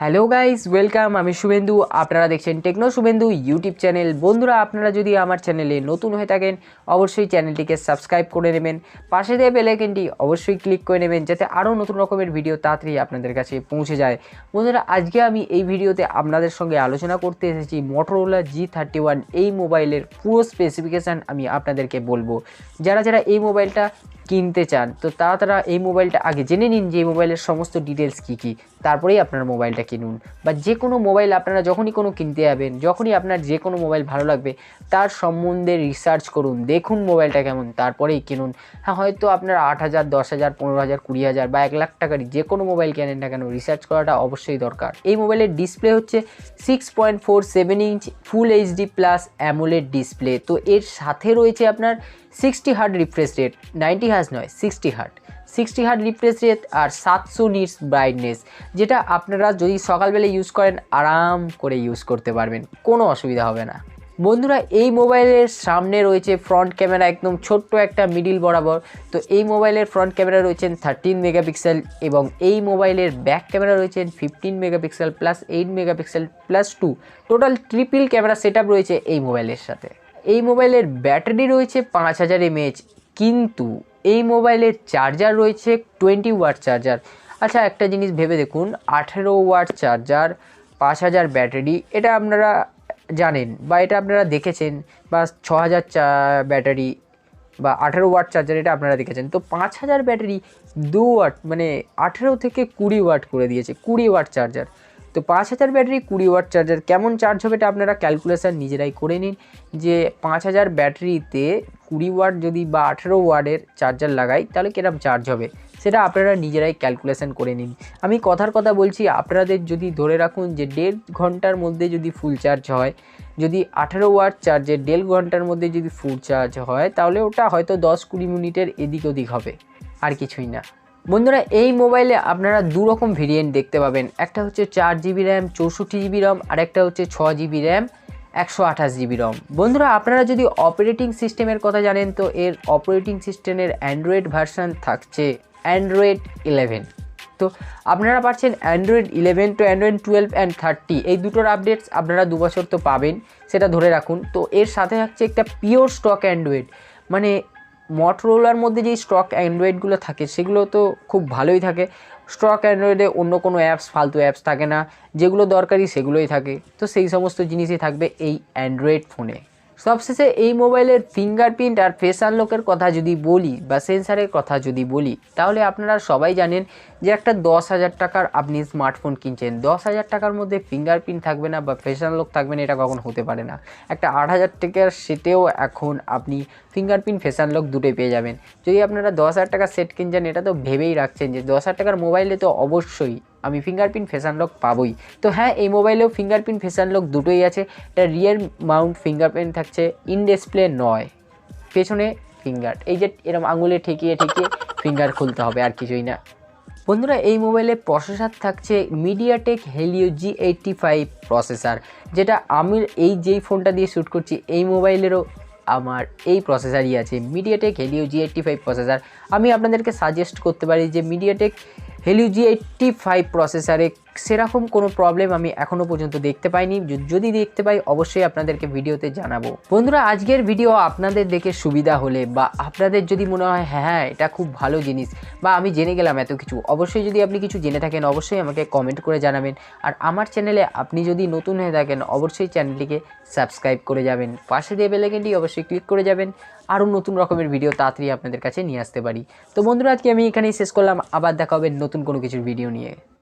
Hello guys welcome. আমি শুভেন্দু, আপনারা দেখছেন টেকনো শুভেন্দু ইউটিউব চ্যানেল। বন্ধুরা, আপনারা যদি আমার চ্যানেলে নতুন হয়ে থাকেন অবশ্যই চ্যানেলটিকে সাবস্ক্রাইব করে নেবেন, পাশে দেওয়া বেল আইকনটি অবশ্যই ক্লিক করে নেবেন যাতে আরও নতুন রকমের ভিডিও তাড়াতাড়ি আপনাদের কাছে পৌঁছে যায়। বন্ধুরা, আজকে আমি এই ভিডিওতে আপনাদের সঙ্গে আলোচনা করতে এসেছি Motorola G31 এই মোবাইলের পুরো স্পেসিফিকেশান আমি আপনাদেরকে বলবো। যারা যারা এই মোবাইলটা কিনতে চান তো তারা এই মোবাইলটা আগে জেনে নিন যে এই মোবাইলের সমস্ত ডিটেলস কী, তারপরেই আপনার মোবাইলটা কিনুন। বা যে কোনো মোবাইল আপনারা যখনই কোনো কিনতে যাবেন, যখনই আপনার যে কোনো মোবাইল ভালো লাগবে তার সম্বন্ধে রিসার্চ করুন, দেখুন মোবাইলটা কেমন, তারপরেই কিনুন। হ্যাঁ, হয়তো আপনার 8,000, 10,000, 15,000, 20,000 বা 1,00,000 টাকারই যে কোনো মোবাইল কেনেন না কেন, রিসার্চ করাটা অবশ্যই দরকার। এই মোবাইলের ডিসপ্লে হচ্ছে 6.47 inch full HD plus AMOLED display. তো এর সাথে রয়েছে আপনার 60 হার্ট রিফ্রেশ রেট, 90 হার্জ নয়, 60 হার্ট রিফ্রেশ রেট আর 700 নিটস ব্রাইটনেস, যেটা আপনারা যদি সকালবেলা ইউজ করেন আরাম করে ইউজ করতে পারবেন, কোনো অসুবিধা হবে না। বন্ধুরা, এই মোবাইলের সামনে রয়েছে ফ্রন্ট ক্যামেরা একদম ছোট্ট একটা মিডিল বরাবর। তো এই মোবাইলের ফ্রন্ট ক্যামেরা রয়েছেন 13 মেগাপিক্সেল এবং এই মোবাইলের ব্যাক ক্যামেরা রয়েছেন 15 megapixel plus 8 megapixel plus 2, total triple camera setup রয়েছে এই মোবাইলের সাথে। এই মোবাইলের ব্যাটারি রয়েছে 5000 mAh, কিন্তু এই মোবাইলের চার্জার রয়েছে 20 ওয়াট চার্জার। আচ্ছা, একটা জিনিস ভেবে দেখুন, 18 ওয়াট চার্জার, 5000 ব্যাটারি, এটা আপনারা জানেন বা এটা আপনারা দেখেছেন, বা 6000 ব্যাটারি বা 18 ওয়াট চার্জার, এটা আপনারা দেখেছেন। তো 5000 ব্যাটারি 2 ওয়াট মানে 18 থেকে 20 ওয়াট করে দিয়েছে, 20 ওয়াট চার্জার। তো 5000 ব্যাটারি 20 ওয়াট চার্জার কেমন চার্জ হবে এটা আপনারা ক্যালকুলেশান নিজেরাই করে নিন, যে 5000 ব্যাটারিতে 20 ওয়াট যদি বা 18 ওয়াটের চার্জার লাগাই তাহলে কিরকম চার্জ হবে সেটা আপনারা নিজেরাই ক্যালকুলেশান করে নিন। আমি কথার কথা বলছি, আপনাদের যদি ধরে রাখুন যে 1.5 ঘন্টার মধ্যে যদি ফুল চার্জ হয়, যদি 18 ওয়াট চার্জে 1.5 ঘন্টার মধ্যে যদি ফুল চার্জ হয় তাহলে ওটা হয়তো 10-20 মিনিটের এদিক ওদিক হবে, আর কিছুই না। বন্ধুরা, এই মোবাইলে আপনারা দু রকম ভেরিয়েন্ট দেখতে পাবেন, একটা হচ্ছে 4GB র্যাম 64GB রম, আর একটা হচ্ছে 6GB র্যাম 128GB রম। বন্ধুরা, আপনারা যদি অপারেটিং সিস্টেমের কথা জানেন তো এর অপারেটিং সিস্টেমের অ্যান্ড্রয়েড ভার্সান থাকছে অ্যান্ড্রয়েড 11। তো আপনারা পাচ্ছেন অ্যান্ড্রয়েড 11 তো অ্যান্ড্রয়েড 12 অ্যান্ড 30 এই দুটোর আপডেটস আপনারা 2 বছর তো পাবেন, সেটা ধরে রাখুন। তো এর সাথে থাকছে একটা পিওর স্টক অ্যান্ড্রয়েড, মানে মটোরোলার মধ্যে যেই স্টক অ্যান্ড্রয়েডগুলো থাকে সেগুলো তো খুব ভালোই থাকে। স্টক অ্যান্ড্রয়েডে অন্য কোনো অ্যাপস, ফালতু অ্যাপস থাকে না, যেগুলো দরকারি সেগুলোই থাকে। তো সেই সমস্ত জিনিসই থাকবে এই অ্যান্ড্রয়েড ফোনে। সবশেষে এই মোবাইলের ফিঙ্গারপ্রিন্ট আর ফেস আনলকের কথা যদি বলি বা সেন্সারের কথা যদি বলি, তাহলে আপনারা সবাই জানেন যে একটা 10,000 টাকার আপনি স্মার্টফোন কিনছেন, 10,000 টাকার মধ্যে ফিঙ্গারপ্রিন্ট থাকবে না বা ফেস আনলক থাকবে না, এটা কখনো হতে পারে না। একটা 8,000 টাকার সেটেও এখন আপনি ফিঙ্গারপ্রিন্ট ফেস আনলক দুটোই পেয়ে যাবেন। যদি আপনারা 10,000 টাকার সেট কিনছেন, এটা তো ভেবেই রাখছেন যে 10,000 টাকার মোবাইলে তো অবশ্যই আমি ফিঙ্গারপ্রিন্ট ফেস আনলক পাবোই। তো হ্যাঁ, এই মোবাইলেও ফিঙ্গারপ্রিন্ট ফেস আনলক দুটোই আছে। এটা রিয়ার মাউন্ট ফিঙ্গারপ্রিন্ট থাকছে, ইন ডিসপ্লে নয়, পেছনে ফিঙ্গার, এই যে এরকম আঙুলে ঠেকিয়ে ফিঙ্গার খুলতে হবে, আর কিছুই না। বন্ধুরা, এই মোবাইলে প্রসেসর থাকছে মিডিয়াটেক হেলিও G85 প্রসেসর, যেটা আমি যেই ফোনটা দিয়ে শ্যুট করছি এই মোবাইলেরও আমার এই প্রসেসরই আছে, মিডিয়াটেক হেলিও G85 প্রসেসর। আমি আপনাদেরকে সাজেস্ট করতে পারি যে মিডিয়াটেক হেলিও G85 প্রসেসরে সেরকম কোনো প্রবলেম আমি এখনও পর্যন্ত দেখতে পাইনি, যদি দেখতে পাই অবশ্যই আপনাদেরকে ভিডিওতে জানাবো। বন্ধুরা, আজকের ভিডিও আপনাদের দেখে সুবিধা হলে বা আপনাদের যদি মনে হয় হ্যাঁ এটা খুব ভালো জিনিস বা আমি জেনে গেলাম এত কিছু, অবশ্যই যদি আপনি কিছু জেনে থাকেন অবশ্যই আমাকে কমেন্ট করে জানাবেন। আর আমার চ্যানেলে আপনি যদি নতুন হয়ে থাকেন অবশ্যই চ্যানেলটিকে সাবস্ক্রাইব করে যাবেন, পাশে দিয়ে বেল আইকনটি অবশ্যই ক্লিক করে যাবেন, আরও নতুন রকমের ভিডিও তাড়াতাড়ি আপনাদের কাছে নিয়ে আসতে পারি। তো বন্ধুরা, আজকে আমি এখানেই শেষ করলাম, আবার দেখা হবে নতুন কোনো কিছুর ভিডিও নিয়ে।